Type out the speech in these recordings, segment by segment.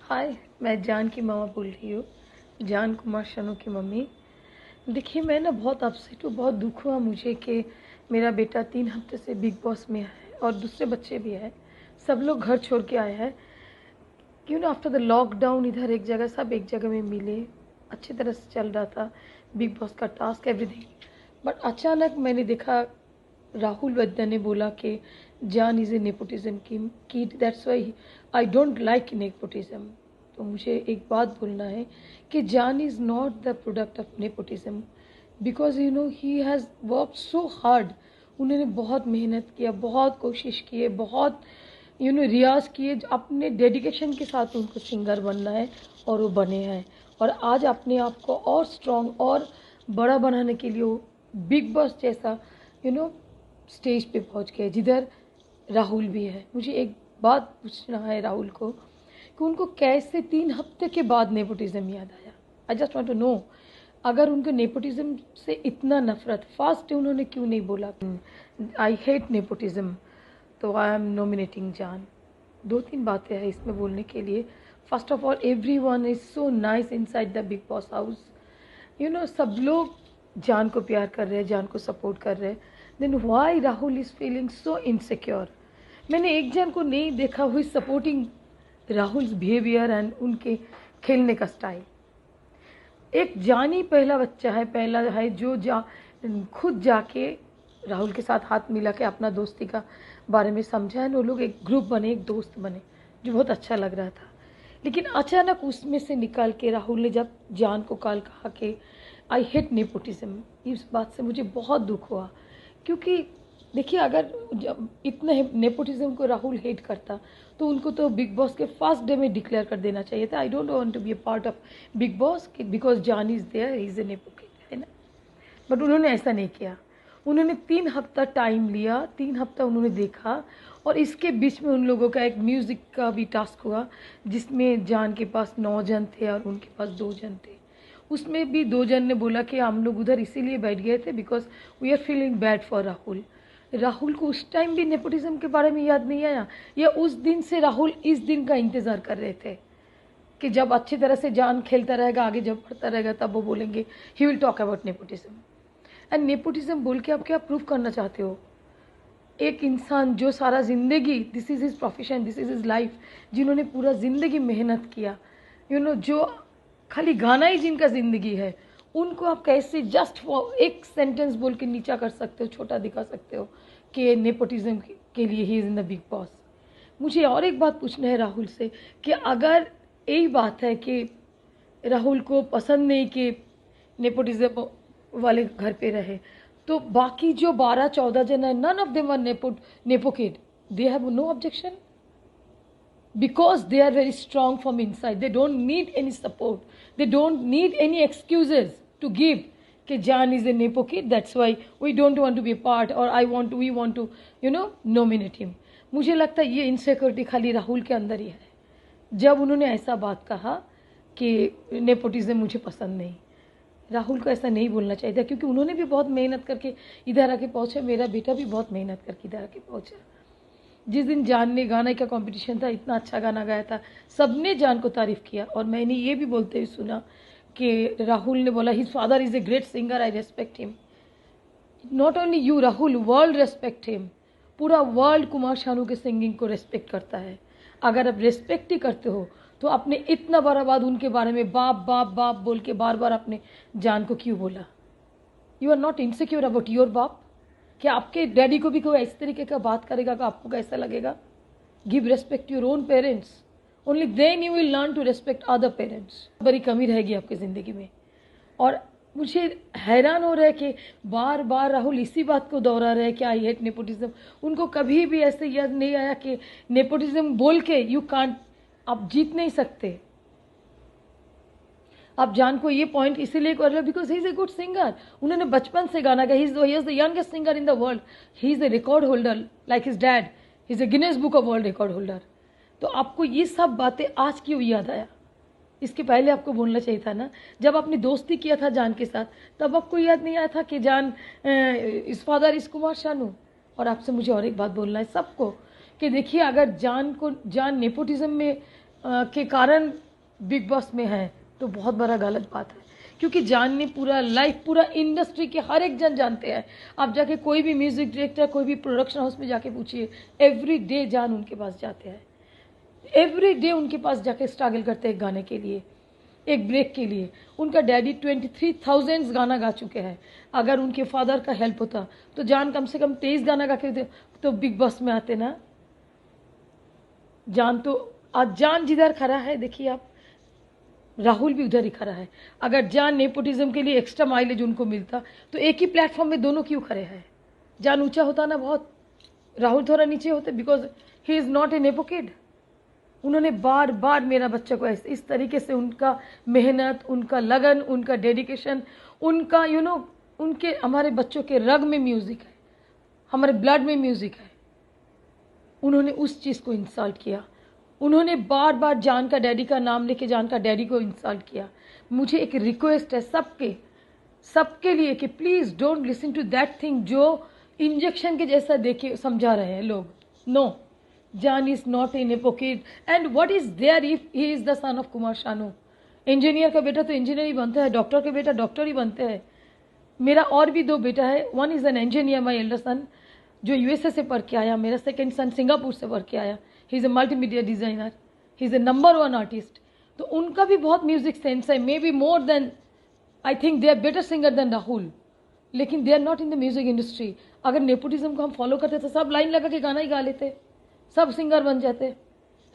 हाय, मैं जान की मामा बोल रही हूँ, जान कुमार शानू की मम्मी। देखिए, मैं ना बहुत अपसेट हूँ, बहुत दुःख हुआ मुझे कि मेरा बेटा 3 हफ्ते से बिग बॉस में है और दूसरे बच्चे भी हैं। सब लोग घर छोड़ के आए हैं। क्यों ना आफ्टर द लॉकडाउन इधर एक जगह सब एक जगह में मिले, अच्छी तरह से चल रहा था बिग बॉस का टास्क एवरीथिंग। बट अचानक मैंने देखा राहुल वैद्य ने बोला कि जान इज़ ए नेपोटिज्म की kid, that's why I don't like nepotism. तो मुझे एक बात बोलना है कि जान is not the product of nepotism, because he has work so hard. उन्होंने बहुत मेहनत किया, बहुत कोशिश की है, बहुत रियाज किए, अपने डेडिकेशन के साथ उनको सिंगर बनना है और वो बने हैं। और आज अपने आप को और स्ट्रॉन्ग और बड़ा बनाने के लिए वो बिग बॉस जैसा स्टेज पे पहुंच गए जिधर राहुल भी है। मुझे एक बात पूछना है राहुल को कि उनको कैसे 3 हफ्ते के बाद नेपोटिज्म याद आया। I just want to know, अगर उनको नेपोटिज्म से इतना नफरत फास्ट उन्होंने क्यों नहीं बोला आई हेट नेपोटिज्म। तो आई एम नॉमिनेटिंग जान। 2-3 बातें हैं इसमें बोलने के लिए। First of all, everyone is so nice inside the big boss house. सब लोग जान को प्यार कर रहे हैं, जान को सपोर्ट कर रहे हैं। Then why Rahul is feeling so insecure. मैंने एक जन को नहीं देखा हुई सपोर्टिंग राहुल्स बिहेवियर एंड उनके खेलने का स्टाइल। एक जानी पहला बच्चा है, पहला है जो खुद जाके राहुल के साथ हाथ मिला के अपना दोस्ती का बारे में समझा है। वो लोग एक ग्रुप बने, एक दोस्त बने, जो बहुत अच्छा लग रहा था। लेकिन अचानक उसमें से निकाल के राहुल ने जब जान को कल कहा कि आई हेट नेपोटिज्म, इस बात से मुझे बहुत दुख हुआ। क्योंकि देखिए, अगर जब इतने नेपोटिज्म को राहुल हेट करता तो उनको तो बिग बॉस के फर्स्ट डे में डिक्लेयर कर देना चाहिए था, I don't want to be a part of Bigg Boss because Jaan is there, he is a nepotism, है ना। बट उन्होंने ऐसा नहीं किया। उन्होंने 3 हफ्ता टाइम लिया, 3 हफ्ता उन्होंने देखा। और इसके बीच में उन लोगों का एक म्यूज़िक का भी टास्क हुआ जिसमें जान के पास 9 जन थे और उनके पास 2 जन थे। उसमें भी 2 जन ने बोला कि हम लोग उधर इसीलिए बैठ गए थे because we are feeling bad for Rahul. Rahul को उस टाइम भी नेपोटिज्म के बारे में याद नहीं आया, या उस दिन से राहुल इस दिन का इंतज़ार कर रहे थे कि जब अच्छी तरह से जान खेलता रहेगा, आगे जब बढ़ता रहेगा, तब वो बोलेंगे he will talk about nepotism. And nepotism बोल के आप क्या प्रूव करना चाहते हो? एक इंसान जो सारा ज़िंदगी, this is his profession, this is his life, जिन्होंने पूरा ज़िंदगी मेहनत किया, जो खाली गाना ही जिनका ज़िंदगी है, उनको आप कैसे जस्ट एक सेंटेंस बोल के नीचा कर सकते हो, छोटा दिखा सकते हो कि नेपोटिज्म के लिए he is in the big boss. मुझे और एक बात पूछना है राहुल से कि अगर यही बात है कि राहुल को पसंद नहीं कि नेपोटिज्म वाले घर पे रहे, तो बाकी जो 12-14 जन है, none of them are nepo kid, they have no objection because they are very strong from inside. They don't need any support, they don't need any excuses to give कि Jan is a nepo kid, that's why we don't want to be a part, or we want to nominate him. मुझे लगता है ये insecurity खाली राहुल के अंदर ही है। जब उन्होंने ऐसा बात कहा कि नेपोटिज्म मुझे पसंद नहीं, राहुल को ऐसा नहीं बोलना चाहिए था, क्योंकि उन्होंने भी बहुत मेहनत करके इधर आके पहुंचे, मेरा बेटा भी बहुत मेहनत करके इधर आके पहुंचा। जिस दिन जान ने गाने का कंपटीशन था, इतना अच्छा गाना गाया था, सबने जान को तारीफ़ किया। और मैंने ये भी बोलते हुए सुना कि राहुल ने बोला his father is a great singer, I respect him. Not only you Rahul, world respect him. पूरा वर्ल्ड कुमार शानू के सिंगिंग को रेस्पेक्ट करता है। अगर आप रेस्पेक्ट ही करते हो तो आपने इतना बार बाद उनके बारे में बाप बाप बाप बोल के बार बार अपने जान को क्यों बोला? You are not insecure about your बाप? क्या आपके डैडी को भी कोई इस तरीके का बात करेगा कि आपको कैसा लगेगा? Give respect your own parents, only then you will learn to respect other parents. बड़ी कमी रहेगी आपकी ज़िंदगी में। और मुझे हैरान हो रहा है कि बार बार राहुल इसी बात को दोहरा रहे हैं कि आई हेट नेपोटिज्म। उनको कभी भी ऐसे याद नहीं आया कि नेपोटिज्म बोल के यू कांट, आप जीत नहीं सकते। आप जान को ये पॉइंट इसीलिए कर रहे हो because he is a good singer. उन्होंने बचपन से गाना गाया, he is the youngest singer in the world, he is the record holder like his dad, he is the Guinness book of world record holder. तो आपको ये सब बातें आज क्यों याद आया? इसके पहले आपको बोलना चाहिए था ना, जब आपने दोस्ती किया था जान के साथ, तब आपको याद नहीं आया था कि जान इस फादर इस कुमार शानू। और आपसे मुझे और एक बात बोलना है सबको कि देखिए, अगर जान नेपोटिज्म में के कारण बिग बॉस में है तो बहुत बड़ा गलत बात है, क्योंकि जान ने पूरा लाइफ, पूरा इंडस्ट्री के हर एक जन जानते हैं। आप जाके कोई भी म्यूजिक डायरेक्टर, कोई भी प्रोडक्शन हाउस में जाके पूछिए, एवरी डे जान उनके पास जाते हैं, एवरी डे उनके पास जाके स्ट्रगल करते हैं गाने के लिए, एक ब्रेक के लिए। उनका डैडी 23,000 गाना गा चुके हैं। अगर उनके फादर का हेल्प होता तो जान कम से कम 23 गाना गा के तो बिग बॉस में आते ना। जान तो आज जान जिधर खड़ा है देखिए आप, राहुल भी उधर ही खड़ा है। अगर जान नेपोटिज्म के लिए एक्स्ट्रा माइलेज उनको मिलता तो एक ही प्लेटफॉर्म में दोनों क्यों खड़े हैं? जान ऊंचा होता ना बहुत, राहुल थोड़ा नीचे होते, because he is not a nepo kid. उन्होंने बार बार मेरा बच्चा को इस तरीके से, उनका मेहनत, उनका लगन, उनका डेडिकेशन, उनका उनके, हमारे बच्चों के रग में म्यूज़िक है, हमारे ब्लड में म्यूज़िक है। उन्होंने उस चीज़ को इंसल्ट किया। उन्होंने बार बार जान का डैडी का नाम लेके जान का डैडी को इंसल्ट किया। मुझे एक रिक्वेस्ट है सबके लिए कि please don't listen to that thing जो इंजेक्शन के जैसा देखे समझा रहे हैं लोग। No, Jaan is not in a pocket, and what is there if he is the son of Kumar Sanu. Engineer का बेटा तो इंजीनियर ही बनता है, डॉक्टर का बेटा डॉक्टर ही बनते हैं। मेरा और भी 2 बेटा है, one is an engineer, my elder son जो यूएसए से पढ़ के आया, मेरा सेकेंड सन सिंगापुर से पढ़ के आया, he is a multimedia designer, he is a number 1 artist. तो उनका भी बहुत म्यूजिक सेंस है, may be more than, I think they are better singer than Rahul, लेकिन they are not in the music industry. अगर नेपोटिज्म को हम follow करते तो सब लाइन लगा के गाना ही गा लेते, सब सिंगर बन जाते।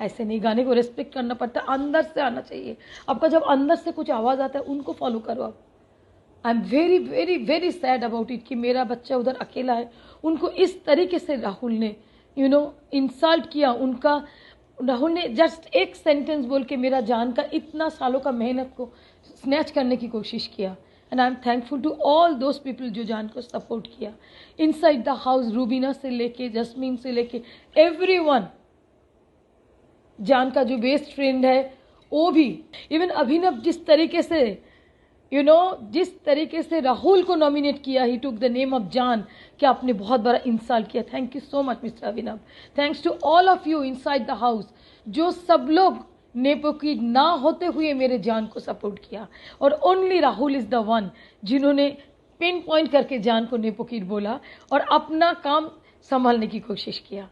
ऐसे नहीं, गाने को रेस्पेक्ट करना पड़ता है, अंदर से आना चाहिए आपका। जब अंदर से कुछ आवाज़ आता है उनको फॉलो करो आप। I am very very very sad about it कि मेरा बच्चा उधर अकेला है। उनको इस तरीके से राहुल ने इंसल्ट किया। उनका, राहुल ने जस्ट एक सेंटेंस बोल के मेरा जान का इतना सालों का मेहनत को स्नैच करने की कोशिश किया। And I am thankful to all those people जो जान को सपोर्ट किया इनसाइड द हाउस, रूबीना से लेके, जस्मीन से लेके, एवरीवन। जान का जो बेस्ट फ्रेंड है वो भी, इवन अभिनव जिस तरीके से जिस तरीके से राहुल को नॉमिनेट किया, he took the name of Jaan, कि आपने बहुत बड़ा इंसल्ट किया। Thank you so much mister Abhinav. Thanks to all of you inside the house, जो सब लोग नेपो किड ना होते हुए मेरे जान को सपोर्ट किया। और only Rahul is the one जिन्होंने पिन पॉइंट करके जान को नेपो किड बोला और अपना काम संभालने की कोशिश किया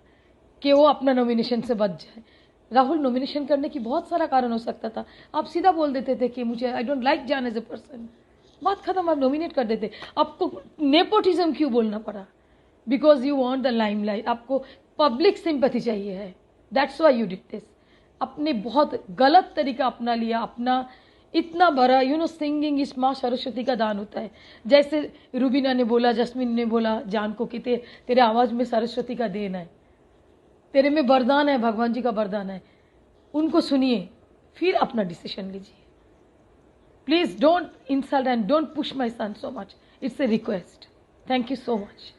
कि वो अपना नॉमिनेशन से बच जाए। राहुल नॉमिनेशन करने की बहुत सारा कारण हो सकता था, आप सीधा बोल देते थे कि मुझे, आई डोंट लाइक जान एज ए पर्सन, बात खत्म, आप नॉमिनेट कर देते। आपको नेपोटिज्म क्यों बोलना पड़ा? Because you want the limelight, आपको पब्लिक सिंपैथी चाहिए है, that's why you did this. अपने बहुत गलत तरीका अपना लिया, अपना इतना बड़ा सिंगिंग इस माँ सरस्वती का दान होता है। जैसे रूबीना ने बोला, जस्मीन ने बोला जान को कि तेरे आवाज़ में सरस्वती का देन है, तेरे में वरदान है, भगवान जी का वरदान है। उनको सुनिए, फिर अपना डिसीजन लीजिए। Please don't insult and don't push my son so much, it's a request. Thank you so much.